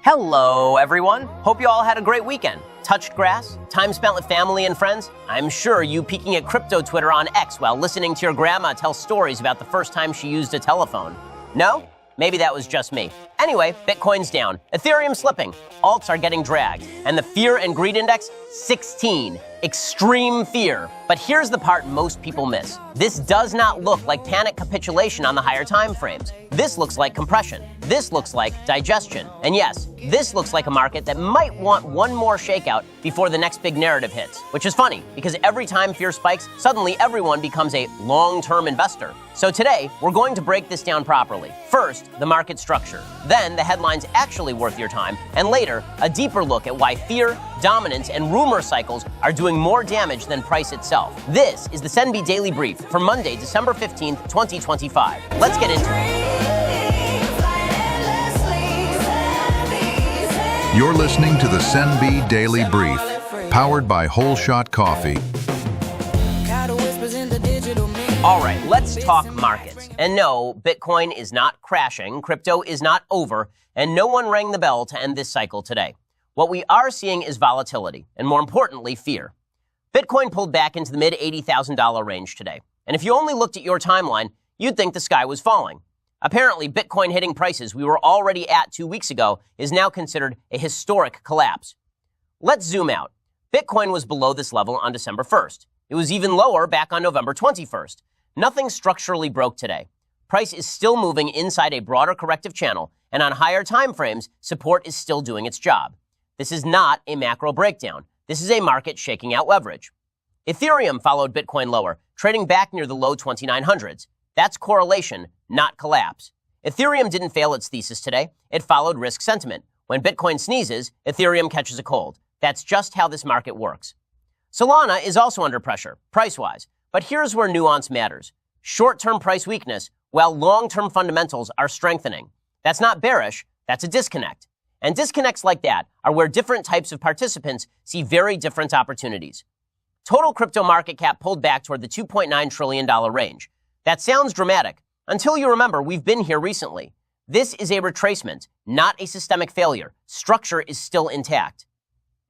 Hello, everyone. Hope you all had a great weekend. Touched grass? Time spent with family and friends? I'm sure you peeking at crypto Twitter on X while listening to your grandma tell stories about the first time she used a telephone. No? Maybe that was just me. Anyway, Bitcoin's down, Ethereum slipping, alts are getting dragged, and the fear and greed index, 16. Extreme fear. But here's the part most people miss. This does not look like panic capitulation on the higher time frames. This looks like compression. This looks like digestion. And yes, this looks like a market that might want one more shakeout before the next big narrative hits. Which is funny, because every time fear spikes, suddenly everyone becomes a long-term investor. So today, we're going to break this down properly. First, the market structure. Then, the headlines actually worth your time. And later, a deeper look at why fear, dominance, and rumor cycles are doing more damage than price itself. This is the SENB Daily Brief for Monday, December 15th, 2025. Let's get into it. You're listening to the SENB Daily Brief, powered by Whole Shot Coffee. All right, let's talk markets. And no, Bitcoin is not crashing, crypto is not over, and no one rang the bell to end this cycle today. What we are seeing is volatility, and more importantly, fear. Bitcoin pulled back into the mid-$80,000 range today. And if you only looked at your timeline, you'd think the sky was falling. Apparently, Bitcoin hitting prices we were already at 2 weeks ago is now considered a historic collapse. Let's zoom out. Bitcoin was below this level on December 1st. It was even lower back on November 21st. Nothing structurally broke today. Price is still moving inside a broader corrective channel, and on higher time frames, support is still doing its job. This is not a macro breakdown. This is a market shaking out leverage. Ethereum followed Bitcoin lower, trading back near the low 2900s. That's correlation, not collapse. Ethereum didn't fail its thesis today. It followed risk sentiment. When Bitcoin sneezes, Ethereum catches a cold. That's just how this market works. Solana is also under pressure, price-wise. But here's where nuance matters. Short-term price weakness, while long-term fundamentals are strengthening. That's not bearish, that's a disconnect. And disconnects like that are where different types of participants see very different opportunities. Total crypto market cap pulled back toward the $2.9 trillion range. That sounds dramatic, until you remember we've been here recently. This is a retracement, not a systemic failure. Structure is still intact.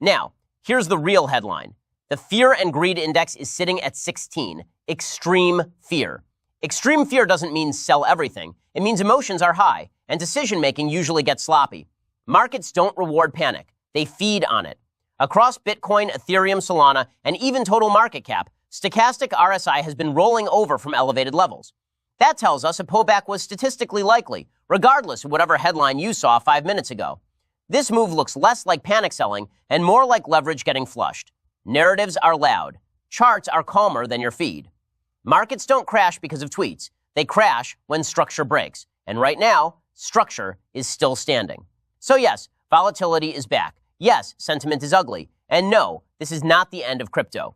Now, here's the real headline. The fear and greed index is sitting at 16. Extreme fear. Extreme fear doesn't mean sell everything. It means emotions are high, and decision-making usually gets sloppy. Markets don't reward panic. They feed on it. Across Bitcoin, Ethereum, Solana, and even total market cap, stochastic RSI has been rolling over from elevated levels. That tells us a pullback was statistically likely, regardless of whatever headline you saw 5 minutes ago. This move looks less like panic selling and more like leverage getting flushed. Narratives are loud. Charts are calmer than your feed. Markets don't crash because of tweets. They crash when structure breaks. And right now, structure is still standing. So yes, volatility is back. Yes, sentiment is ugly. And no, this is not the end of crypto.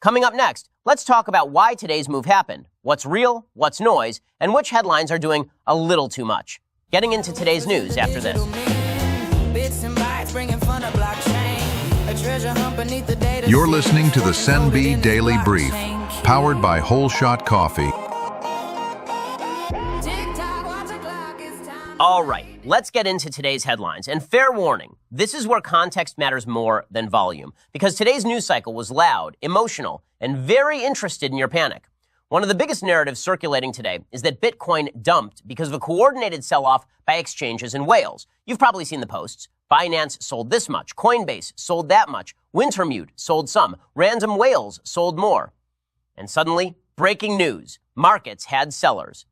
Coming up next, let's talk about why today's move happened, what's real, what's noise, and which headlines are doing a little too much. Getting into today's news after this. You're listening to the SENB Daily Brief, powered by Whole Shot Coffee. All right, let's get into today's headlines. And fair warning, this is where context matters more than volume, because today's news cycle was loud, emotional, and very interested in your panic. One of the biggest narratives circulating today is that Bitcoin dumped because of a coordinated sell-off by exchanges and whales. You've probably seen the posts. Binance sold this much, Coinbase sold that much, Wintermute sold some, random whales sold more. And suddenly, breaking news, markets had sellers.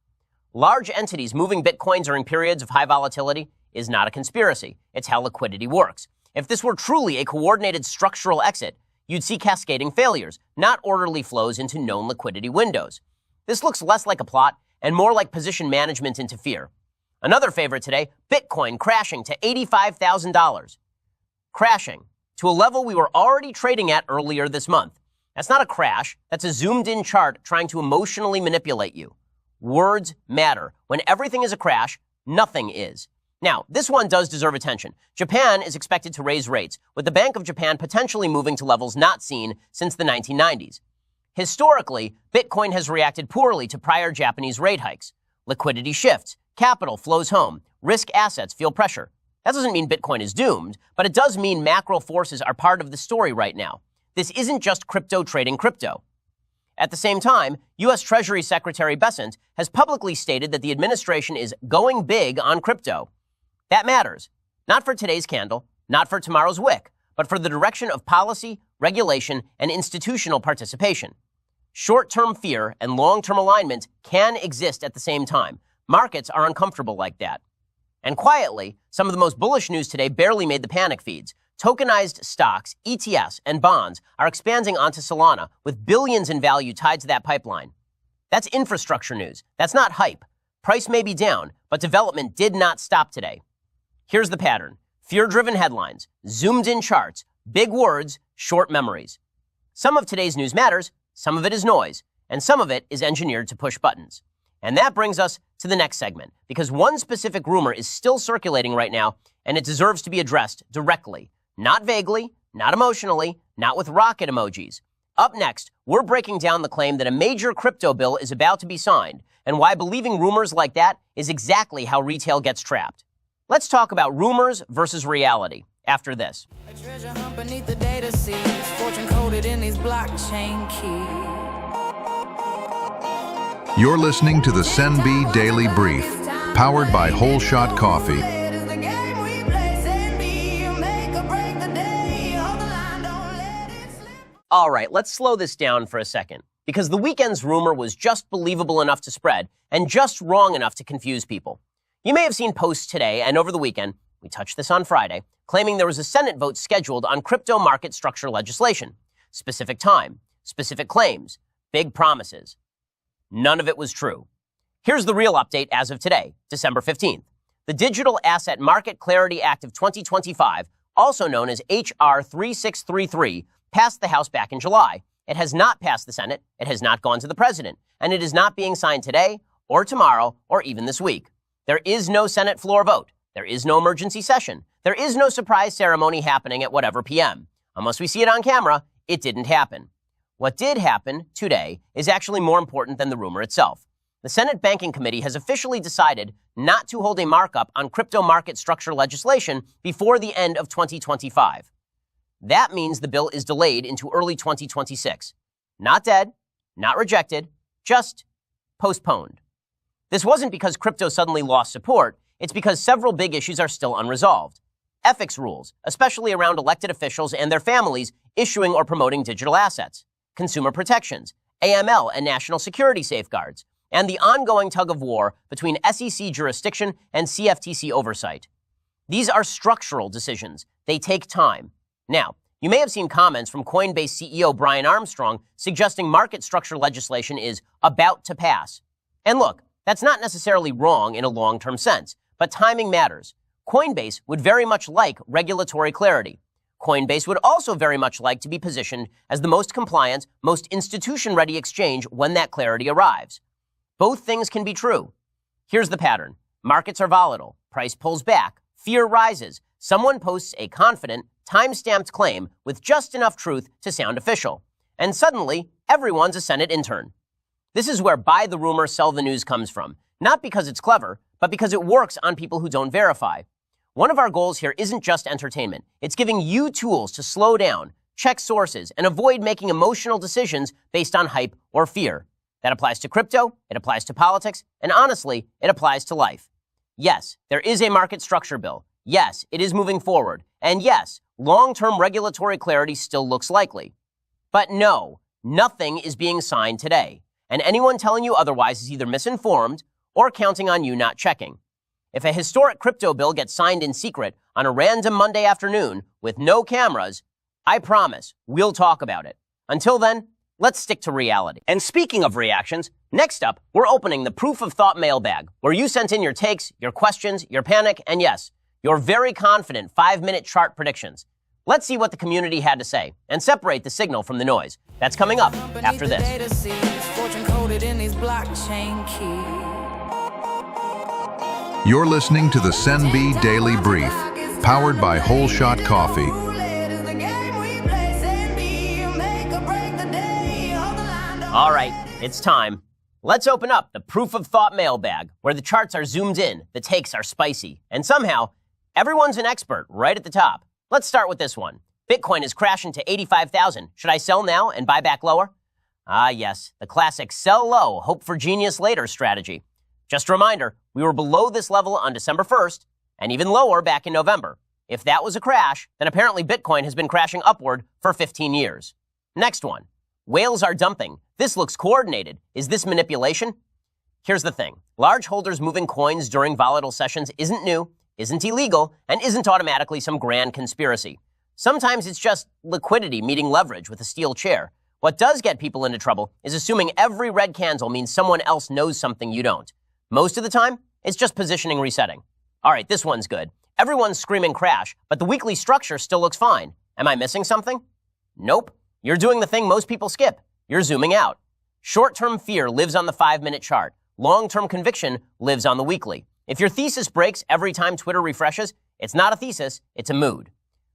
Large entities moving Bitcoin during periods of high volatility is not a conspiracy. It's how liquidity works. If this were truly a coordinated structural exit, you'd see cascading failures, not orderly flows into known liquidity windows. This looks less like a plot and more like position management into fear. Another favorite today, Bitcoin crashing to $85,000. Crashing to a level we were already trading at earlier this month. That's not a crash. That's a zoomed-in chart trying to emotionally manipulate you. Words matter. When everything is a crash, nothing is. Now, this one does deserve attention. Japan is expected to raise rates, with the Bank of Japan potentially moving to levels not seen since the 1990s. Historically, Bitcoin has reacted poorly to prior Japanese rate hikes. Liquidity shifts, capital flows home, risk assets feel pressure. That doesn't mean Bitcoin is doomed, but it does mean macro forces are part of the story right now. This isn't just crypto trading crypto. At the same time, U.S. Treasury Secretary Bessent has publicly stated that the administration is going big on crypto. That matters. Not for today's candle, not for tomorrow's wick, but for the direction of policy, regulation, and institutional participation. Short-term fear and long-term alignment can exist at the same time. Markets are uncomfortable like that. And quietly, some of the most bullish news today barely made the panic feeds. Tokenized stocks, ETFs, and bonds are expanding onto Solana with billions in value tied to that pipeline. That's infrastructure news. That's not hype. Price may be down, but development did not stop today. Here's the pattern. Fear-driven headlines, zoomed-in charts, big words, short memories. Some of today's news matters, some of it is noise, and some of it is engineered to push buttons. And that brings us to the next segment, because one specific rumor is still circulating right now, and it deserves to be addressed directly. Not vaguely, not emotionally, not with rocket emojis. Up next, we're breaking down the claim that a major crypto bill is about to be signed, and why believing rumors like that is exactly how retail gets trapped. Let's talk about rumors versus reality after this. A treasure hunt beneath the data seeds, fortune coded in these blockchain keys. You're listening to the SENB Daily Brief, powered by Whole Shot Coffee. All right, let's slow this down for a second, because the weekend's rumor was just believable enough to spread and just wrong enough to confuse people. You may have seen posts today and over the weekend, we touched this on Friday, claiming there was a Senate vote scheduled on crypto market structure legislation. Specific time, specific claims, big promises. None of it was true. Here's the real update as of today, December 15th. The Digital Asset Market Clarity Act of 2025, also known as H.R. 3633, passed the House back in July. It has not passed the Senate, it has not gone to the President, and it is not being signed today or tomorrow or even this week. There is no Senate floor vote. There is no emergency session. There is no surprise ceremony happening at whatever PM. Unless we see it on camera, it didn't happen. What did happen today is actually more important than the rumor itself. The Senate Banking Committee has officially decided not to hold a markup on crypto market structure legislation before the end of 2025. That means the bill is delayed into early 2026. Not dead, not rejected, just postponed. This wasn't because crypto suddenly lost support. It's because several big issues are still unresolved. Ethics rules, especially around elected officials and their families issuing or promoting digital assets. Consumer protections, AML and national security safeguards, and the ongoing tug of war between SEC jurisdiction and CFTC oversight. These are structural decisions. They take time. Now, you may have seen comments from Coinbase CEO Brian Armstrong suggesting market structure legislation is about to pass. And look, that's not necessarily wrong in a long-term sense, but timing matters. Coinbase would very much like regulatory clarity. Coinbase would also very much like to be positioned as the most compliant, most institution-ready exchange when that clarity arrives. Both things can be true. Here's the pattern. Markets are volatile. Price pulls back. Fear rises. Someone posts a confident, time-stamped claim with just enough truth to sound official. And suddenly, everyone's a Senate intern. This is where buy the rumor, sell the news comes from. Not because it's clever, but because it works on people who don't verify. One of our goals here isn't just entertainment. It's giving you tools to slow down, check sources, and avoid making emotional decisions based on hype or fear. That applies to crypto, it applies to politics, and honestly, it applies to life. Yes, there is a market structure bill. Yes, it is moving forward. And yes, long-term regulatory clarity still looks likely. But no, nothing is being signed today. And anyone telling you otherwise is either misinformed or counting on you not checking. If a historic crypto bill gets signed in secret on a random Monday afternoon with no cameras, I promise we'll talk about it. Until then, let's stick to reality. And speaking of reactions, next up, we're opening the Proof of Thought mailbag, where you sent in your takes, your questions, your panic, and yes, your very confident 5-minute chart predictions. Let's see what the community had to say and separate the signal from the noise. That's coming up after this. You're listening to the SENB Daily Brief, powered by Whole Shot Coffee. All right, it's time. Let's open up the Proof of Thought mailbag, where the charts are zoomed in, the takes are spicy, and somehow Everyone's an expert right at the top. Let's start with this one. Bitcoin is crashing to 85,000. Should I sell now and buy back lower? Ah, yes, the classic sell low, hope for genius later strategy. Just a reminder, we were below this level on December 1st and even lower back in November. If that was a crash, then apparently Bitcoin has been crashing upward for 15 years. Next one. Whales are dumping. This looks coordinated. Is this manipulation? Here's the thing. Large holders moving coins during volatile sessions isn't new, isn't illegal, and isn't automatically some grand conspiracy. Sometimes it's just liquidity meeting leverage with a steel chair. What does get people into trouble is assuming every red candle means someone else knows something you don't. Most of the time, it's just positioning resetting. All right, this one's good. Everyone's screaming crash, but the weekly structure still looks fine. Am I missing something? Nope. You're doing the thing most people skip. You're zooming out. Short-term fear lives on the 5-minute chart. Long-term conviction lives on the weekly. If your thesis breaks every time Twitter refreshes, it's not a thesis, it's a mood.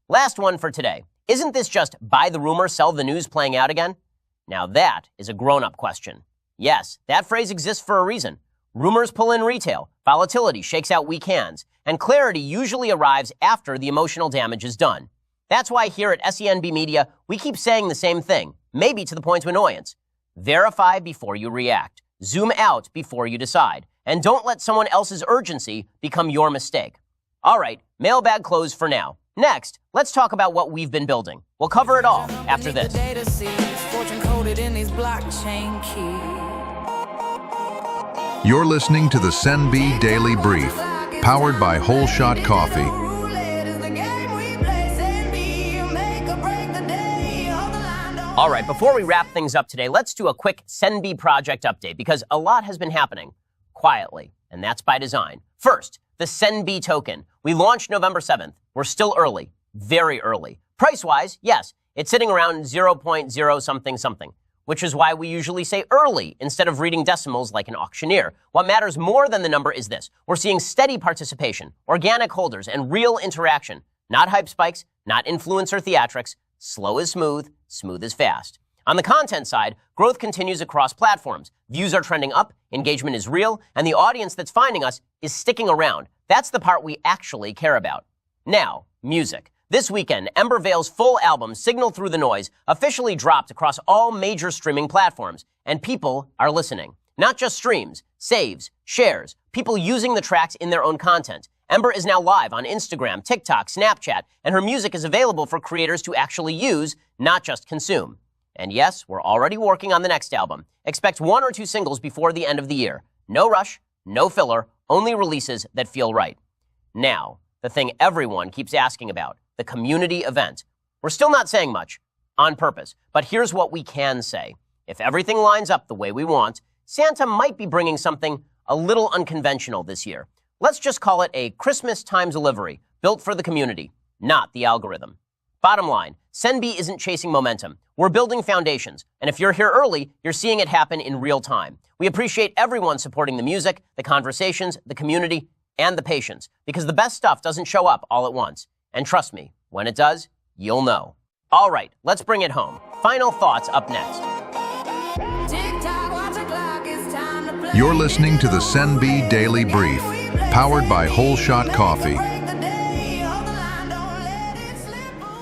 Last one for today. Isn't this just buy the rumor, sell the news playing out again? Now that is a grown-up question. Yes, that phrase exists for a reason. Rumors pull in retail, volatility shakes out weak hands, and clarity usually arrives after the emotional damage is done. That's why here at SENB Media, we keep saying the same thing, maybe to the point of annoyance. Verify before you react. Zoom out before you decide. And don't let someone else's urgency become your mistake. All right, mailbag closed for now. Next, let's talk about what we've been building. We'll cover it all after this. You're listening to the SENB Daily Brief, powered by Whole Shot Coffee. All right, before we wrap things up today, let's do a quick SENB project update because a lot has been happening quietly, and that's by design. First, the SENB token. We launched November 7th. We're still early, very early. Price-wise, yes, it's sitting around 0.0 something something, which is why we usually say early instead of reading decimals like an auctioneer. What matters more than the number is this. We're seeing steady participation, organic holders, and real interaction. Not hype spikes, not influencer theatrics. Slow is smooth, smooth is fast. On the content side, growth continues across platforms. Views are trending up, engagement is real, and the audience that's finding us is sticking around. That's the part we actually care about. Now, music. This weekend, Ember Vail's full album, Signal Through the Noise, officially dropped across all major streaming platforms, and people are listening. Not just streams, saves, shares, people using the tracks in their own content. Ember is now live on Instagram, TikTok, Snapchat, and her music is available for creators to actually use, not just consume. And yes, we're already working on the next album. Expect 1 or 2 singles before the end of the year. No rush, no filler, only releases that feel right. Now, the thing everyone keeps asking about, the community event. We're still not saying much, on purpose, but here's what we can say. If everything lines up the way we want, Santa might be bringing something a little unconventional this year. Let's just call it a Christmas time delivery, built for the community, not the algorithm. Bottom line, SENB isn't chasing momentum. We're building foundations, and if you're here early, you're seeing it happen in real time. We appreciate everyone supporting the music, the conversations, the community, and the patience, because the best stuff doesn't show up all at once. And trust me, when it does, you'll know. All right, let's bring it home. Final thoughts up next. You're listening to the SENB Daily Brief, powered by Whole Shot Coffee.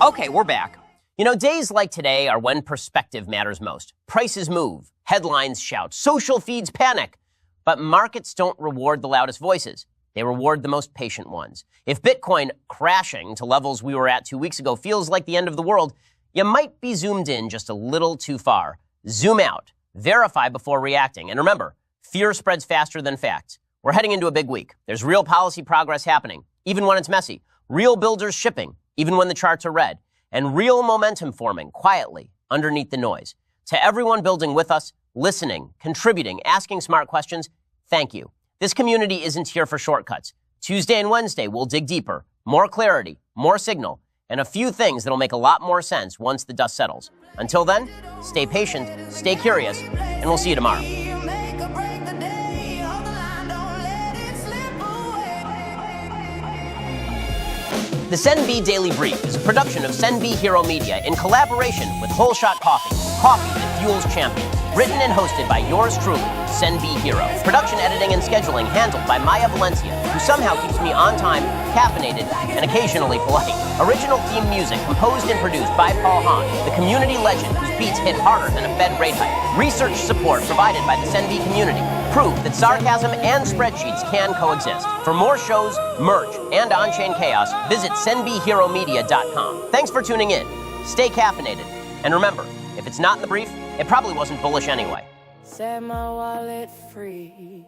Okay, we're back. You know, days like today are when perspective matters most. Prices move, headlines shout, social feeds panic. But markets don't reward the loudest voices. They reward the most patient ones. If Bitcoin crashing to levels we were at 2 weeks ago feels like the end of the world, you might be zoomed in just a little too far. Zoom out. Verify before reacting. And remember, fear spreads faster than facts. We're heading into a big week. There's real policy progress happening, even when it's messy. Real builders shipping, even when the charts are red. And real momentum forming quietly underneath the noise. To everyone building with us, listening, contributing, asking smart questions, thank you. This community isn't here for shortcuts. Tuesday and Wednesday, we'll dig deeper, more clarity, more signal, and a few things that'll make a lot more sense once the dust settles. Until then, stay patient, stay curious, and we'll see you tomorrow. The SENB Daily Brief is a production of Sen B'Hiro Media in collaboration with Whole Shot Coffee, coffee that fuels champions. Written and hosted by yours truly, Sen B'Hiro. Production, editing, and scheduling handled by Maya Valencia, who somehow keeps me on time, caffeinated, and occasionally polite. Original theme music composed and produced by Paul Hahn, the community legend whose beats hit harder than a Fed rate hike. Research support provided by the SENB community. Proof that sarcasm and spreadsheets can coexist. For more shows, merch, and on-chain chaos, visit senbhiromedia.com. Thanks for tuning in. Stay caffeinated. And remember, if it's not in the brief, it probably wasn't bullish anyway. Set my wallet free.